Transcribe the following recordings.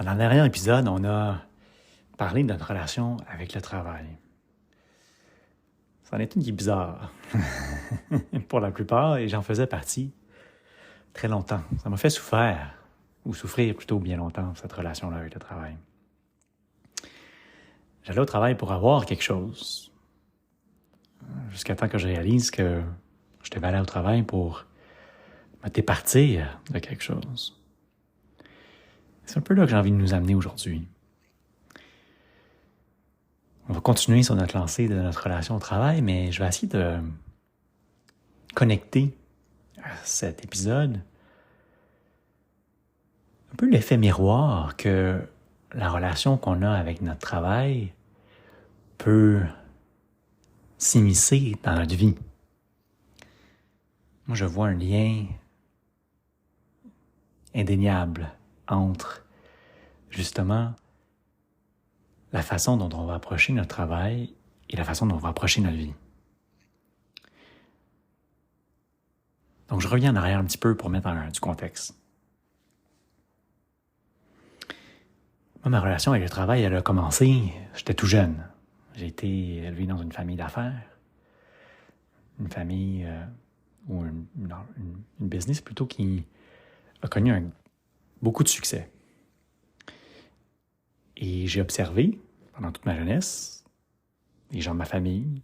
Dans le dernier épisode, on a parlé de notre relation avec le travail. C'en est une qui est bizarre pour la plupart, et j'en faisais partie très longtemps. Ça m'a fait souffrir plutôt bien longtemps, cette relation-là avec le travail. J'allais au travail pour avoir quelque chose, jusqu'à temps que je réalise que je devais aller au travail pour me départir de quelque chose. C'est un peu là que j'ai envie de nous amener aujourd'hui. On va continuer sur notre lancée de notre relation au travail, mais je vais essayer de connecter à cet épisode un peu l'effet miroir que la relation qu'on a avec notre travail peut s'immiscer dans notre vie. Moi, je vois un lien indéniable entre, justement, la façon dont on va approcher notre travail et la façon dont on va approcher notre vie. Donc, je reviens en arrière un petit peu pour mettre du contexte. Moi, ma relation avec le travail, elle a commencé, j'étais tout jeune. J'ai été élevé dans une famille d'affaires, une famille ou une business plutôt qui a connu beaucoup de succès. Et j'ai observé, pendant toute ma jeunesse, les gens de ma famille,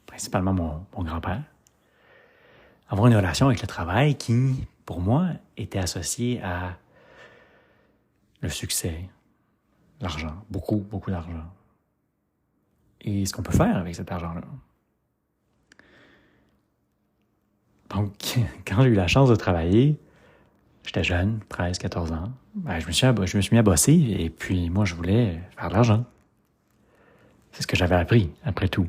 principalement mon grand-père, avoir une relation avec le travail qui, pour moi, était associée à le succès, l'argent, beaucoup, beaucoup d'argent. Et ce qu'on peut faire avec cet argent-là. Donc, quand j'ai eu la chance de travailler, j'étais jeune, 13, 14 ans, je me suis mis à bosser et puis moi, je voulais faire de l'argent. C'est ce que j'avais appris, après tout,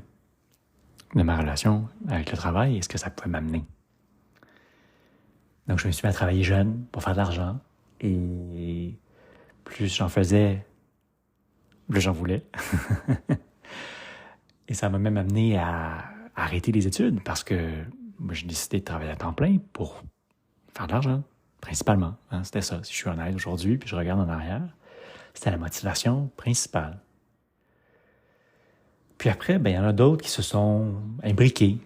de ma relation avec le travail et ce que ça pouvait m'amener. Donc, je me suis mis à travailler jeune pour faire de l'argent et plus j'en faisais, plus j'en voulais. Et ça m'a même amené à arrêter les études parce que moi, j'ai décidé de travailler à temps plein pour faire de l'argent, principalement. C'était ça. Si je suis honnête aujourd'hui, puis je regarde en arrière, c'était la motivation principale. Puis après, il y en a d'autres qui se sont imbriqués.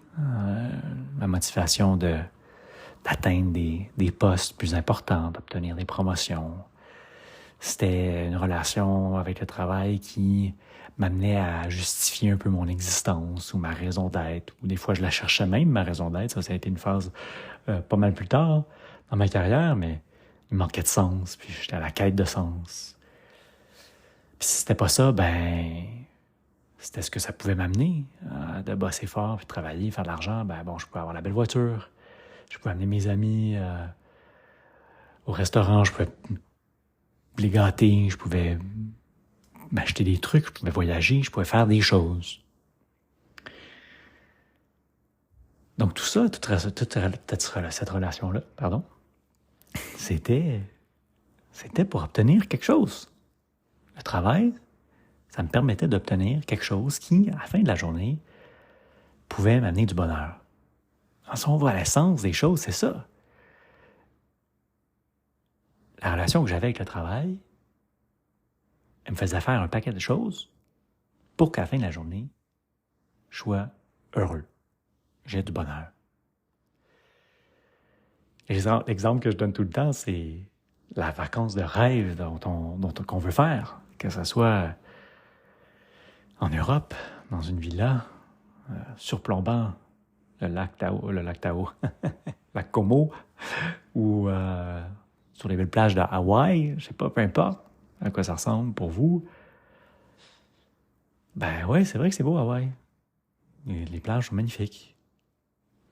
La motivation d'atteindre des postes plus importants, d'obtenir des promotions. C'était une relation avec le travail qui m'amenait à justifier un peu mon existence ou ma raison d'être. Ou des fois, je la cherchais même, ma raison d'être. Ça a été une phase pas mal plus tard dans ma carrière, mais il manquait de sens, puis j'étais à la quête de sens. Puis si c'était pas ça, c'était ce que ça pouvait m'amener, de bosser fort, puis de travailler, faire de l'argent. Je pouvais avoir la belle voiture, je pouvais amener mes amis au restaurant, je pouvais les gâter, je pouvais m'acheter des trucs, je pouvais voyager, je pouvais faire des choses. Donc tout ça, toute cette relation-là, c'était pour obtenir quelque chose. Le travail, ça me permettait d'obtenir quelque chose qui, à la fin de la journée, pouvait m'amener du bonheur. Si on voit l'essence des choses, c'est ça. La relation que j'avais avec le travail, elle me faisait faire un paquet de choses pour qu'à la fin de la journée, je sois heureux. J'ai du bonheur. L'exemple que je donne tout le temps, c'est la vacance de rêve qu'on veut faire, que ce soit en Europe, dans une villa, surplombant le lac Tao, lac Como, ou sur les belles plages de Hawaï, je sais pas, peu importe à quoi ça ressemble pour vous. Ouais, c'est vrai que c'est beau Hawaï. Les plages sont magnifiques.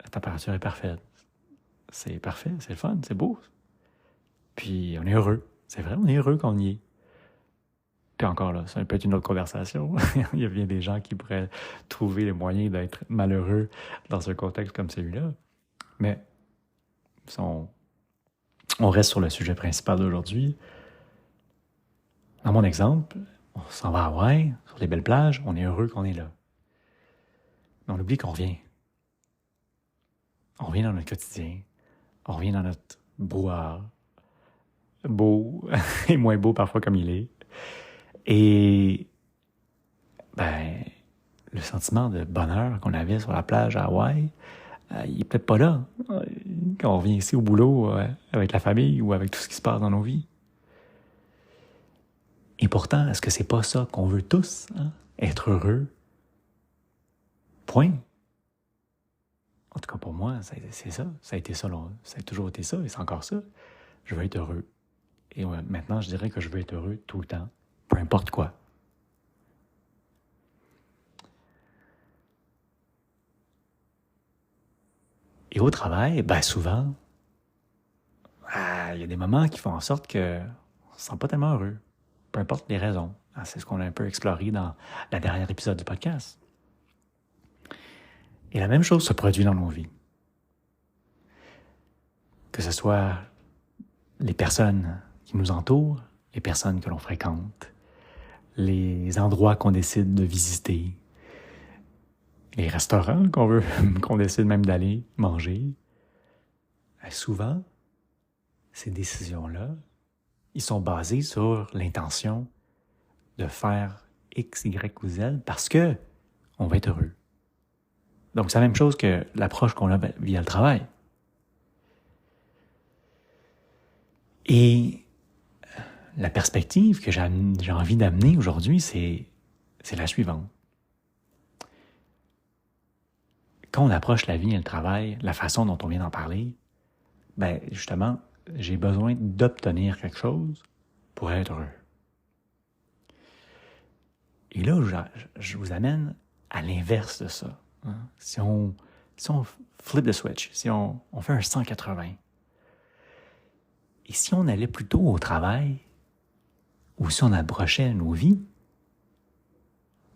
La température est parfaite. C'est parfait, c'est le fun, c'est beau. Puis on est heureux. C'est vrai, on est heureux quand on y est. Puis encore là, ça peut être une autre conversation. Il y a bien des gens qui pourraient trouver les moyens d'être malheureux dans un contexte comme celui-là. Mais si on reste sur le sujet principal d'aujourd'hui. Dans mon exemple, on s'en va à Hawaï, sur les belles plages, on est heureux qu'on est là. Mais on oublie qu'on revient. On revient dans notre quotidien. On revient dans notre brouhaha. beau et moins beau parfois comme il est. Et le sentiment de bonheur qu'on avait sur la plage à Hawaï, il est peut-être pas là quand on revient ici au boulot avec la famille ou avec tout ce qui se passe dans nos vies. Et pourtant, est-ce que c'est pas ça qu'on veut tous, hein? Être heureux? Point. En tout cas, pour moi, c'est ça. Ça a été ça, ça a toujours été ça et c'est encore ça. Je veux être heureux. Et maintenant, je dirais que je veux être heureux tout le temps, peu importe quoi. Et au travail, souvent, il y a des moments qui font en sorte qu'on ne se sent pas tellement heureux, peu importe les raisons. C'est ce qu'on a un peu exploré dans le dernier épisode du podcast. Et la même chose se produit dans nos vies. Que ce soit les personnes qui nous entourent, les personnes que l'on fréquente, les endroits qu'on décide de visiter, les restaurants qu'on décide même d'aller manger. Souvent, ces décisions-là, ils sont basés sur l'intention de faire X, Y ou Z parce que on va être heureux. Donc, c'est la même chose que l'approche qu'on a via le travail. Et la perspective que j'ai envie d'amener aujourd'hui, c'est la suivante. Quand on approche la vie et le travail, la façon dont on vient d'en parler, justement, j'ai besoin d'obtenir quelque chose pour être heureux. Et là, je vous amène à l'inverse de ça. Hein? Si on flip the switch, si on fait un 180, et si on allait plutôt au travail, ou si on approchait nos vies,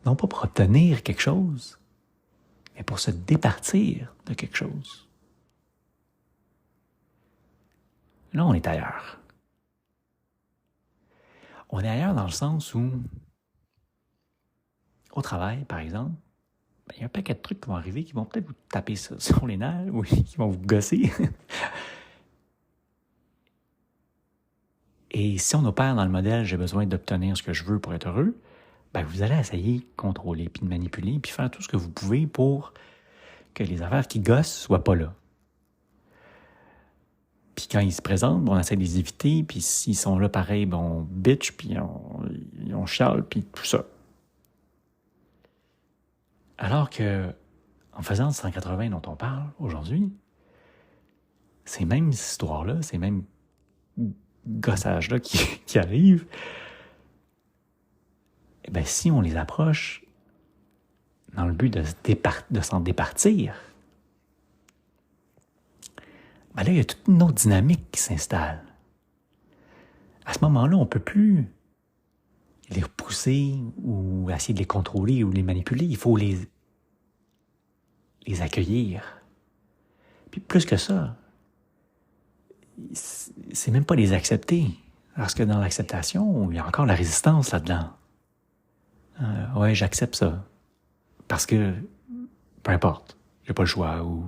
non pas pour obtenir quelque chose, mais pour se départir de quelque chose. Là, on est ailleurs. On est ailleurs dans le sens où, au travail, par exemple, il y a un paquet de trucs qui vont arriver qui vont peut-être vous taper sur les nerfs ou qui vont vous gosser. Et si on opère dans le modèle « j'ai besoin d'obtenir ce que je veux pour être heureux », vous allez essayer de contrôler, puis de manipuler, puis faire tout ce que vous pouvez pour que les affaires qui gossent soient pas là. Puis quand ils se présentent, on essaie de les éviter, puis s'ils sont là pareil, on bitch, puis on chiale, puis tout ça. Alors que, en faisant le 180 dont on parle aujourd'hui, ces mêmes histoires-là, ces mêmes gossages-là qui arrivent, si on les approche dans le but de s'en départir, là, il y a toute une autre dynamique qui s'installe. À ce moment-là, on ne peut plus les repousser ou essayer de les contrôler ou les manipuler. Il faut les accueillir. Puis plus que ça, c'est même pas les accepter. Parce que dans l'acceptation, il y a encore la résistance là-dedans. Ouais, j'accepte ça. Parce que, peu importe, j'ai pas le choix. Ou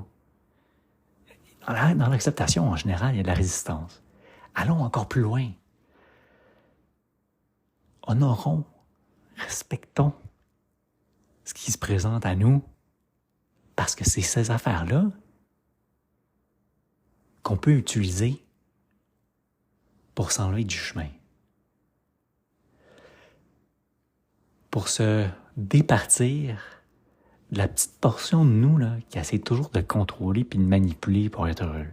dans l'acceptation, en général, il y a de la résistance. Allons encore plus loin. Honorons, respectons ce qui se présente à nous, parce que c'est ces affaires-là qu'on peut utiliser pour s'enlever du chemin. Pour se départir de la petite portion de nous là, qui essaie toujours de contrôler puis de manipuler pour être heureux.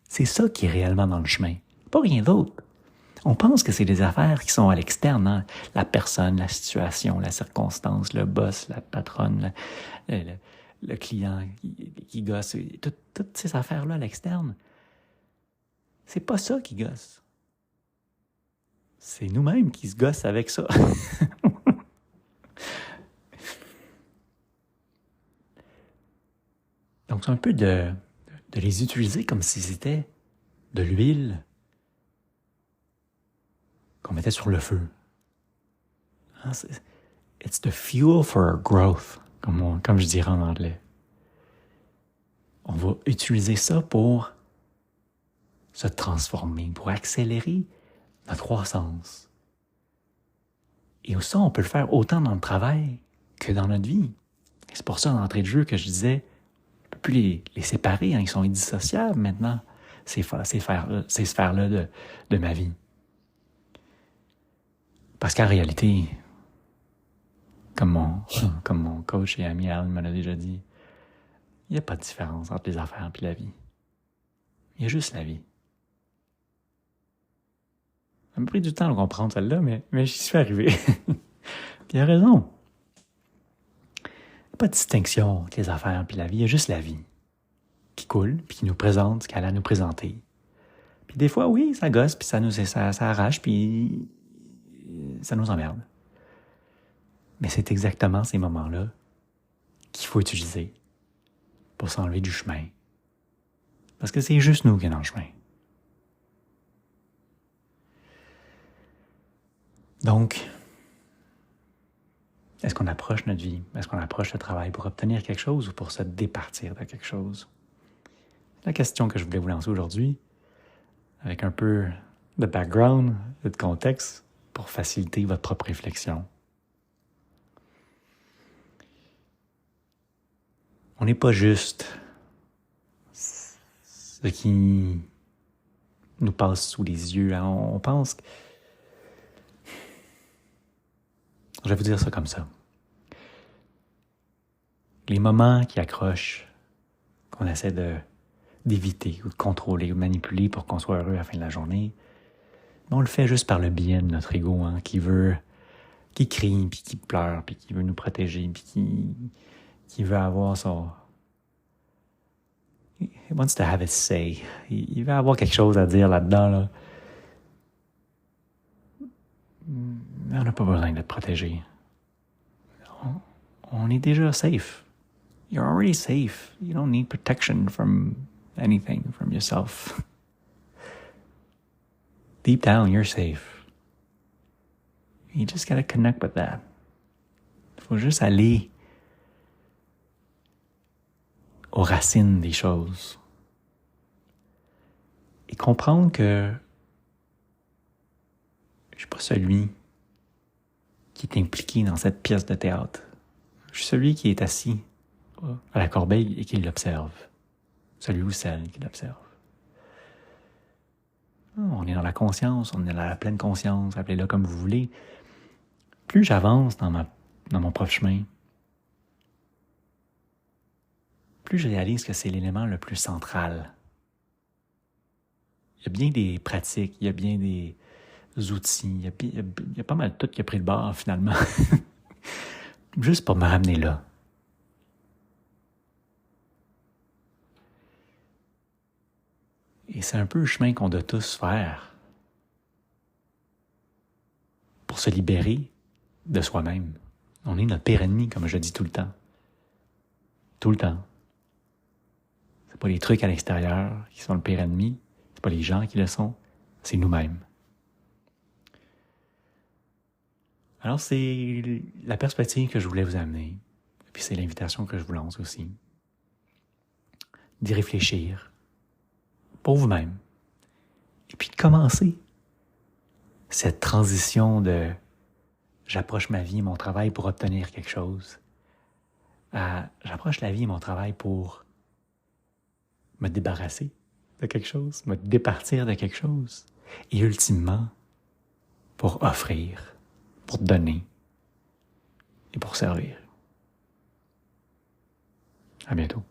C'est ça qui est réellement dans le chemin, pas rien d'autre. On pense que c'est des affaires qui sont à l'externe, hein? La personne, la situation, la circonstance, le boss, la patronne, le client qui gosse, toutes ces affaires-là à l'externe. C'est pas ça qui gosse. C'est nous-mêmes qui se gossent avec ça. Donc, c'est un peu de les utiliser comme si c'était de l'huile qu'on mettait sur le feu. It's the fuel for growth, comme je dirais en anglais. On va utiliser ça pour se transformer, pour accélérer notre croissance. Et ça, on peut le faire autant dans le travail que dans notre vie. Et c'est pour ça, d'entrée de jeu, que je disais, on ne peut plus les séparer, hein, ils sont indissociables maintenant, ces sphères-là de ma vie. Parce qu'en réalité, comme mon coach et ami Alan me l'a déjà dit, il n'y a pas de différence entre les affaires et la vie. Il y a juste la vie. Ça m'a pris du temps à comprendre celle-là, mais j'y suis arrivé. Puis il a raison. Il n'y a pas de distinction entre les affaires et la vie, il y a juste la vie qui coule, puis qui nous présente ce qu'elle a à nous présenter. Puis des fois, oui, ça gosse, puis ça arrache, puis ça nous emmerde. Mais c'est exactement ces moments-là qu'il faut utiliser pour s'enlever du chemin. Parce que c'est juste nous qui sommes dans le chemin. Donc, est-ce qu'on approche notre vie? Est-ce qu'on approche le travail pour obtenir quelque chose ou pour se départir de quelque chose? C'est la question que je voulais vous lancer aujourd'hui, avec un peu de background, de contexte, pour faciliter votre propre réflexion. On n'est pas juste ce qui nous passe sous les yeux. Hein? On pense que... Je vais vous dire ça comme ça. Les moments qui accrochent, qu'on essaie d'éviter ou de contrôler ou de manipuler pour qu'on soit heureux à la fin de la journée, on le fait juste par le biais de notre ego, hein, qui crie, puis qui pleure, puis qui veut nous protéger, puis qui veut avoir son... He wants to have his say. Il veut avoir quelque chose à dire là-dedans, là. Mais on n'a pas besoin d'être protégé. On est déjà safe. You're already safe. You don't need protection from anything, from yourself. Deep down, you're safe. You just gotta connect with that. Il faut juste aller aux racines des choses et comprendre que je suis pas celui qui est impliqué dans cette pièce de théâtre. Je suis celui qui est assis à la corbeille et qui l'observe. Celui ou celle qui l'observe. On est dans la conscience, on est dans la pleine conscience, appelez-le comme vous voulez. Plus j'avance dans mon propre chemin, plus je réalise que c'est l'élément le plus central. Il y a bien des pratiques, il y a bien des outils, il y a pas mal de tout qui a pris le bord finalement. Juste pour me ramener là. Et c'est un peu le chemin qu'on doit tous faire pour se libérer de soi-même. On est notre pire ennemi, comme je dis tout le temps. Tout le temps. C'est pas les trucs à l'extérieur qui sont le pire ennemi, c'est pas les gens qui le sont, c'est nous-mêmes. Alors c'est la perspective que je voulais vous amener, puis c'est l'invitation que je vous lance aussi, d'y réfléchir pour vous-même, et puis de commencer cette transition de j'approche ma vie et mon travail pour obtenir quelque chose, à j'approche la vie et mon travail pour me débarrasser de quelque chose, me départir de quelque chose, et ultimement pour offrir, pour donner et pour servir. À bientôt.